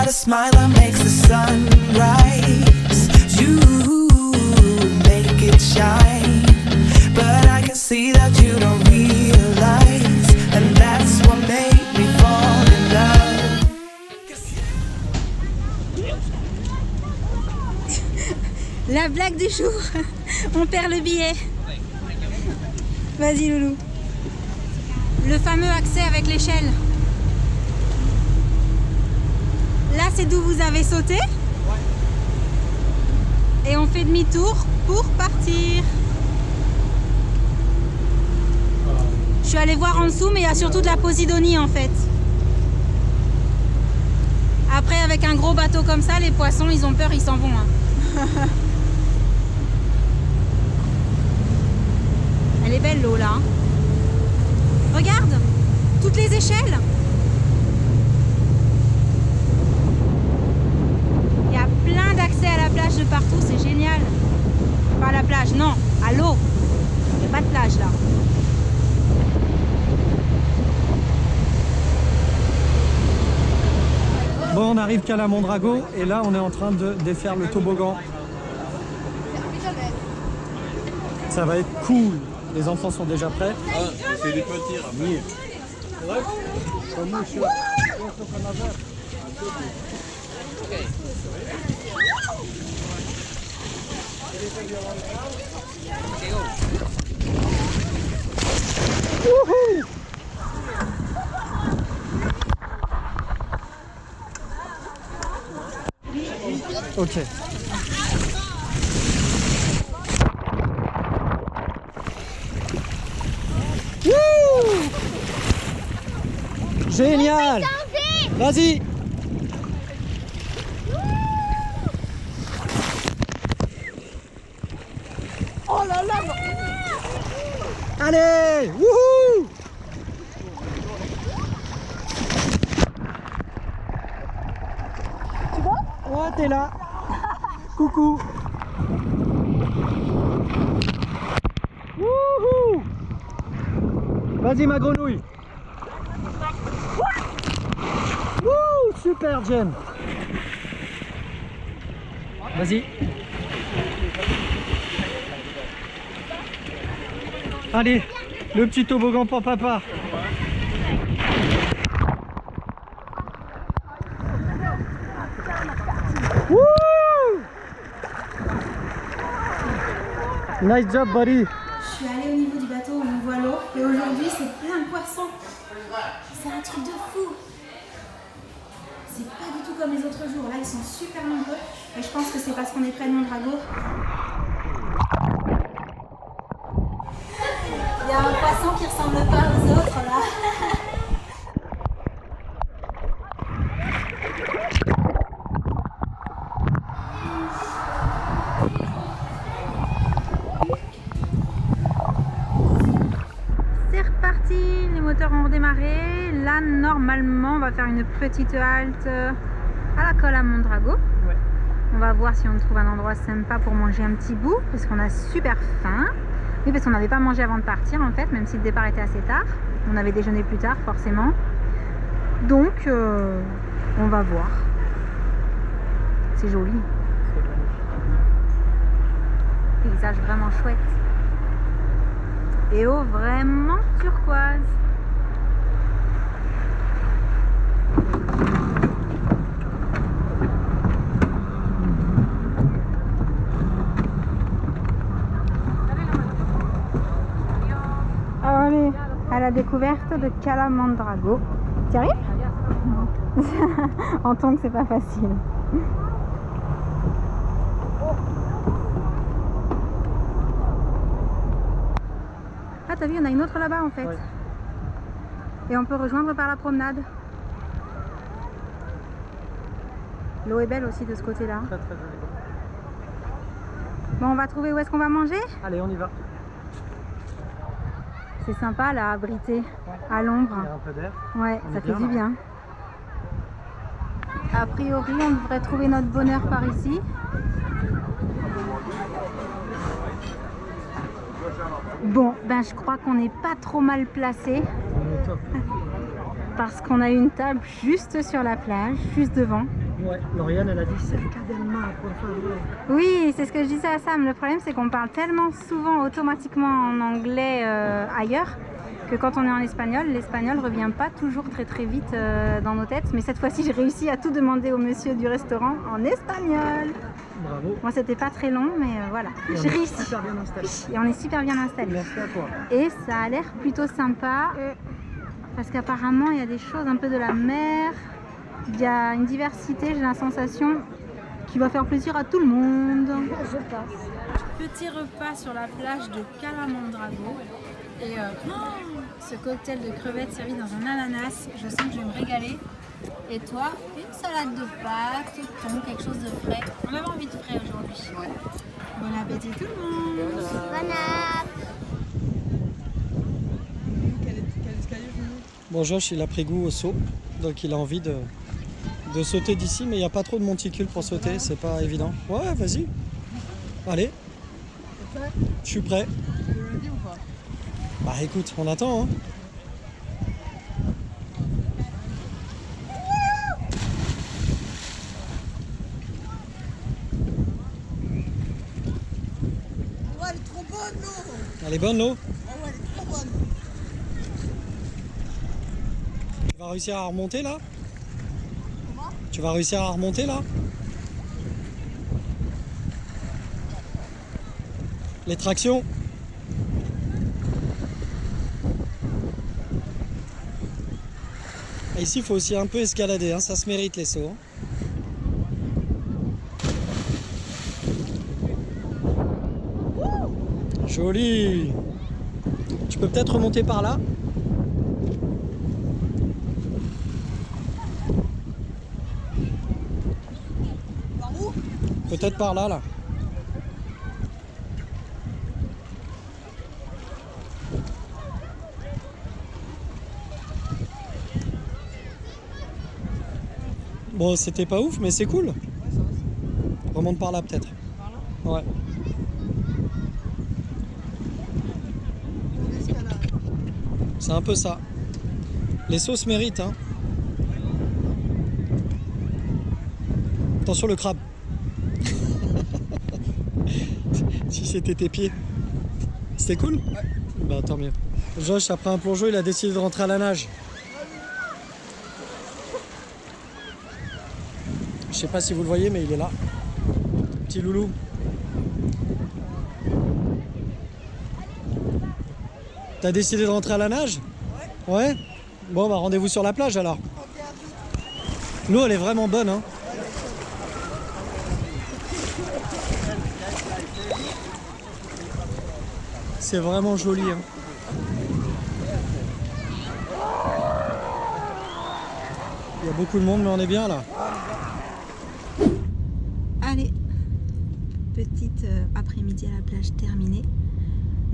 got a smile that makes the sun rise. You make it shine, but I can see that you don't realize, and that's what made me fall in love. La blague du jour, on perd le billet. Vas-y Loulou. Le fameux accès avec l'échelle. Là c'est d'où vous avez sauté. Et on fait demi-tour pour partir. Je suis allée voir en dessous, mais il y a surtout de la posidonie en fait. Après avec un gros bateau comme ça, les poissons ils ont peur, ils s'en vont. Hein. Elle est belle l'eau là. Regarde, toutes les échelles. Il y a plein d'accès à la plage de partout, c'est génial. Pas à la plage, non, à l'eau. Il n'y a pas de plage là. Bon, on arrive qu'à la Mondrago et là on est en train de défaire le toboggan. Ça va être cool. Les enfants sont déjà prêts. Ah, c'est des petits ramis. Ok. Génial! Vas-y! Oh là là! Allez! Wouhou! Tu vois? Ouais, t'es là! Coucou! Wouhou! Vas-y ma grenouille! Wouh! Super Jen! Vas-y! Allez, le petit toboggan pour papa! Wouh! Nice job buddy! Je suis allée au niveau du bateau, on voit l'eau, et aujourd'hui c'est plein de poissons. C'est un truc de fou. C'est pas du tout comme les autres jours. Là ils sont super nombreux, et je pense que c'est parce qu'on est près de Mondrago. Il y a un poisson qui ressemble pas aux autres là. C'est reparti, les moteurs ont redémarré. Là normalement on va faire une petite halte à la colle à Mondrago. Ouais. On va voir si on trouve un endroit sympa pour manger un petit bout, parce qu'on a super faim. Oui, parce qu'on n'avait pas mangé avant de partir en fait, même si le départ était assez tard. On avait déjeuné plus tard forcément. Donc on va voir. C'est joli. Paysage vraiment chouette. Et eau vraiment turquoise. Allez, à la découverte de Cala Mondrago. Tu arrives? En tongue, c'est pas facile. Ah, t'as vu, il y en a une autre là-bas en fait. Ouais. Et on peut rejoindre par la promenade. L'eau est belle aussi de ce côté-là. Très très joli. Bon, on va trouver où est-ce qu'on va manger. Allez, on y va. C'est sympa là, abrité, à l'ombre. Il y a un peu d'air. Ouais, On ça est fait bien, du là. bien. A priori, on devrait trouver notre bonheur par ici. Bon, ben je crois qu'on n'est pas trop mal placé On est top. parce qu'on a une table juste sur la plage, juste devant. Ouais, Lauriane, elle a dit c'est cadellement pour favor. Oui, c'est ce que je disais à Sam. Le problème, c'est qu'on parle tellement souvent automatiquement en anglais ailleurs que quand on est en espagnol, l'espagnol revient pas toujours très très vite dans nos têtes. Mais cette fois-ci, j'ai réussi à tout demander au monsieur du restaurant en espagnol. Bravo. Moi, c'était pas très long, mais voilà, Et j'ai on est réussi. super bien installé. Et on est super bien installé. Merci à toi. Et ça a l'air plutôt sympa parce qu'apparemment, il y a des choses un peu de la mer. Il y a une diversité, j'ai la sensation, qui va faire plaisir à tout le monde. Je passe. Petit repas sur la plage de Cala Mondrago. Et ce cocktail de crevettes servi dans un ananas, je sens que je vais me régaler. Et toi, une salade de pâtes, thon, quelque chose de frais. On avait envie de frais aujourd'hui. Ouais. Bon appétit tout le monde. Bon app. Bon, Josh, il a pris goût au saut, donc il a envie de sauter d'ici, mais il n'y a pas trop de monticule pour sauter, c'est pas évident. Ouais, vas-y. Allez. Je suis prêt. Bah écoute, on attend, hein. Ouais, elle est trop bonne l'eau. Elle est bonne l'eau? Ah ouais, elle est trop bonne. Tu vas réussir à remonter là? Tu vas réussir à remonter là? Les tractions? Et ici, il faut aussi un peu escalader, hein, ça se mérite les sauts. Hein. Joli! Tu peux peut-être remonter par là? Par où? Peut-être par là, là. Bon, c'était pas ouf, mais c'est cool. Remonte par là, peut-être. Ouais. C'est un peu ça. Les sauts se méritent, hein. Attention le crabe. Si c'était tes pieds. C'était cool? Ouais. Bah tant mieux. Josh, après un plongeon, il a décidé de rentrer à la nage. Je sais pas si vous le voyez, mais il est là. Petit loulou. T'as décidé de rentrer à la nage? Ouais. Ouais? Bon, bah rendez-vous sur la plage alors. L'eau, elle est vraiment bonne, hein. C'est vraiment joli, hein. Il y a beaucoup de monde, mais on est bien là. Allez, petite après-midi à la plage terminée.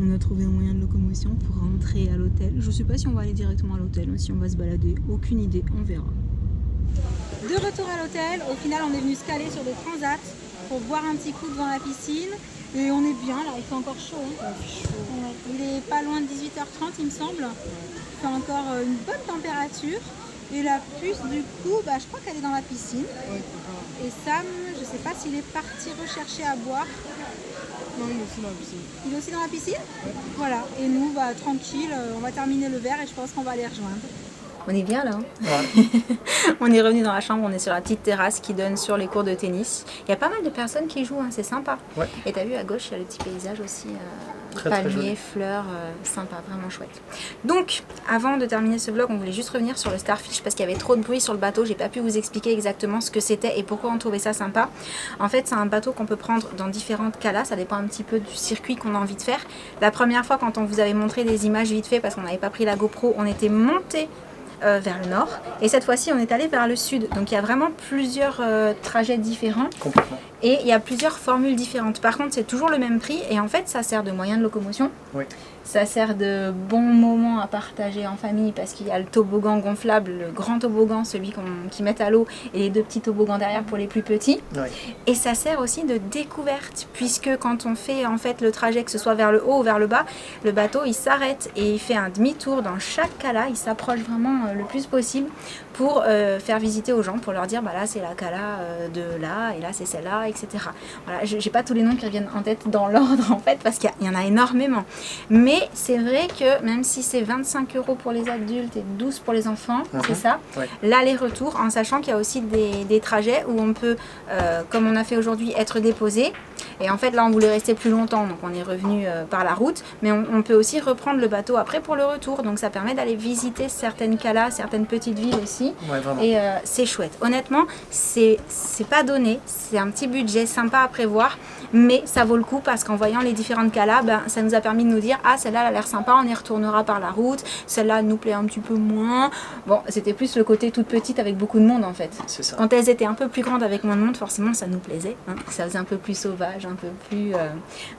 On a trouvé un moyen de locomotion pour rentrer à l'hôtel. Je sais pas si on va aller directement à l'hôtel ou si on va se balader. Aucune idée, on verra. De retour à l'hôtel, au final on est venu se caler sur des transats pour boire un petit coup devant la piscine. Et on est bien, là il fait encore chaud. Hein. Ouais, il est pas loin de 18h30 il me semble. Il fait encore une bonne température. Et la puce du coup, bah, je crois qu'elle est dans la piscine. Et Sam, je sais pas s'il est parti rechercher à boire. Non, il est aussi dans la piscine. Il est aussi dans la piscine? Ouais. Voilà, et nous, bah, tranquille, on va terminer le verre et je pense qu'on va aller rejoindre. On est bien là, hein. Ouais. On est revenu dans la chambre, on est sur la petite terrasse qui donne sur les cours de tennis. Il y a pas mal de personnes qui jouent, hein, c'est sympa. Ouais. Et t'as vu à gauche, il y a le petit paysage aussi, palmiers, fleurs, sympa, vraiment chouette. Donc, avant de terminer ce vlog, on voulait juste revenir sur le Starfish parce qu'il y avait trop de bruit sur le bateau. J'ai pas pu vous expliquer exactement ce que c'était et pourquoi on trouvait ça sympa. En fait, c'est un bateau qu'on peut prendre dans différentes calas, ça dépend un petit peu du circuit qu'on a envie de faire. La première fois, quand on vous avait montré des images vite fait parce qu'on n'avait pas pris la GoPro, on était monté vers le nord et cette fois-ci on est allé vers le sud, donc il y a vraiment plusieurs trajets différents. Complètement. Et il y a plusieurs formules différentes. Par contre c'est toujours le même prix et en fait ça sert de moyen de locomotion. Oui. Ça sert de bons moments à partager en famille parce qu'il y a le toboggan gonflable, le grand toboggan, celui qui met à l'eau et les deux petits toboggans derrière pour les plus petits. Oui. Et ça sert aussi de découverte puisque quand on fait en fait le trajet, que ce soit vers le haut ou vers le bas, le bateau il s'arrête et il fait un demi-tour dans chaque cala, il s'approche vraiment le plus possible pour faire visiter aux gens, pour leur dire bah là c'est la cala de là et là c'est celle-là, etc. Voilà, j'ai pas tous les noms qui reviennent en tête dans l'ordre en fait parce qu'il y en a énormément. Mais c'est vrai que même si c'est 25 € pour les adultes et 12 pour les enfants, c'est ça, Ouais. l'aller-retour, en sachant qu'il y a aussi des trajets où on peut, comme on a fait aujourd'hui, être déposé. Et en fait là on voulait rester plus longtemps, donc on est revenu par la route, mais on peut aussi reprendre le bateau après pour le retour, donc ça permet d'aller visiter certaines calas, certaines petites villes aussi. Ouais, vraiment. Et c'est chouette. Honnêtement, c'est pas donné, c'est un petit budget sympa à prévoir, mais ça vaut le coup parce qu'en voyant les différentes calas, ben, ça nous a permis de nous dire ah celle-là elle a l'air sympa, on y retournera par la route, celle-là elle nous plaît un petit peu moins. Bon, c'était plus le côté toute petite avec beaucoup de monde en fait. C'est ça. Quand elles étaient un peu plus grandes avec moins de monde, forcément ça nous plaisait, hein. Ça faisait un peu plus sauvage, un peu plus...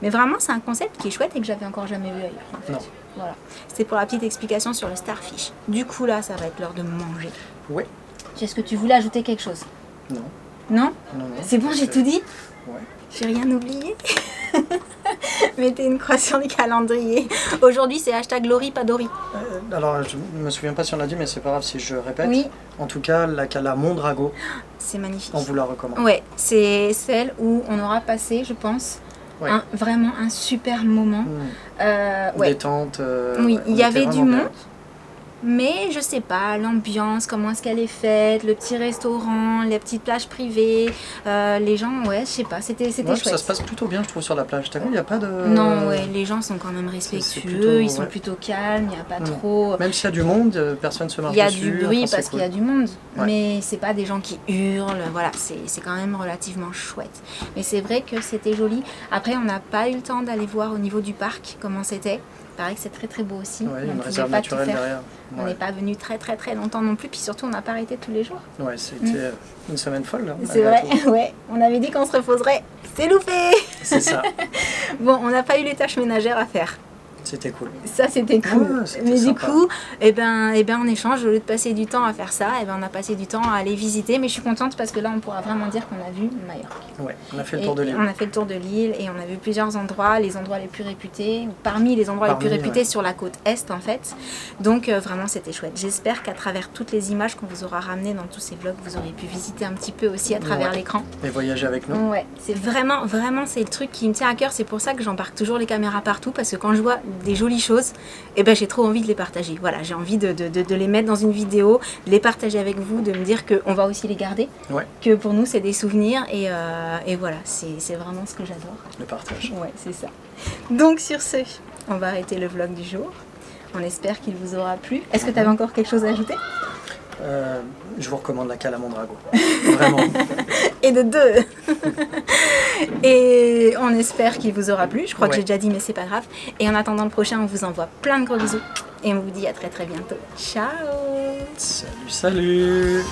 Mais vraiment c'est un concept qui est chouette et que j'avais encore jamais vu ailleurs en fait. Non. Voilà. C'était pour la petite explication sur le Starfish. Du coup là ça va être l'heure de manger. Ouais. Est-ce que tu voulais ajouter quelque chose? Non. Non? Non, non. C'est bon, j'ai tout dit? Ouais. J'ai rien oublié. Mettez une croix sur le calendrier. Aujourd'hui, c'est hashtag Lori, pas Dory. Alors, je me souviens pas si on l'a dit, mais c'est pas grave si je répète. Oui. En tout cas, la cala Mondrago, C'est magnifique. on vous la recommande. Ouais, c'est celle où on aura passé, je pense, Ouais. vraiment un super moment. Ouais. Détente. Oui, ouais, il on y était avait vraiment du bien. monde. Mais je sais pas, l'ambiance, comment est-ce qu'elle est faite, le petit restaurant, les petites plages privées, les gens, ouais, je sais pas, c'était Ouais, chouette. ça se passe plutôt bien, je trouve, sur la plage. T'as vu, il n'y a pas de... Non, ouais, les gens sont quand même respectueux, plutôt, ils sont ouais. plutôt calmes, il n'y a pas Mm. trop... Même s'il y a du monde, personne se marche Il y a dessus. du bruit enfin, c'est parce qu'il y a cool. du monde, Ouais. mais c'est pas des gens qui hurlent, voilà, c'est quand même relativement chouette. Mais c'est vrai que c'était joli. Après, on n'a pas eu le temps d'aller voir au niveau du parc comment c'était. Il paraît que c'est très très beau aussi. Ouais, On une pouvait réserve pas tout naturelle faire. derrière. On n'est Ouais, pas venu très très très longtemps non plus, puis surtout on n'a pas arrêté tous les jours. ouais c'était une semaine folle. Là, C'est malgré vrai, tout. ouais. On avait dit qu'on se reposerait, c'est loupé. C'est ça. Bon, on n'a pas eu les tâches ménagères à faire. C'était cool. Ça c'était cool. Ouais, c'était Mais sympa. du coup, en échange, au lieu de passer du temps à faire ça, on a passé du temps à aller visiter. Mais je suis contente parce que là, on pourra vraiment dire qu'on a vu Majorque. Ouais, on a fait le Et tour de l'île. on a fait le tour de l'île et on a vu plusieurs endroits, les endroits les plus réputés, ou parmi les endroits les plus Parmi, réputés ouais. sur la côte est en fait. Donc vraiment c'était chouette. J'espère qu'à travers toutes les images qu'on vous aura ramenées dans tous ces vlogs, vous aurez pu visiter un petit peu aussi à travers Ouais. l'écran. Et voyager avec nous. Ouais, c'est vraiment c'est le truc qui me tient à cœur. C'est pour ça que j'embarque toujours les caméras partout parce que quand je vois des jolies choses, eh ben j'ai trop envie de les partager. Voilà, j'ai envie de les mettre dans une vidéo, de les partager avec vous, de me dire qu'on va aussi les garder, Ouais, que pour nous c'est des souvenirs et voilà, c'est vraiment ce que j'adore. le partage. Ouais, c'est ça. Donc sur ce, on va arrêter le vlog du jour. On espère qu'il vous aura plu. Est-ce que tu avais encore quelque chose à ajouter? Je vous recommande la cala Mondrago. Vraiment. Et de deux. Et on espère qu'il vous aura plu. Je crois que Ouais. j'ai déjà dit, mais c'est pas grave. Et en attendant le prochain, on vous envoie plein de gros bisous. Et on vous dit à très très bientôt. Ciao! Salut, salut.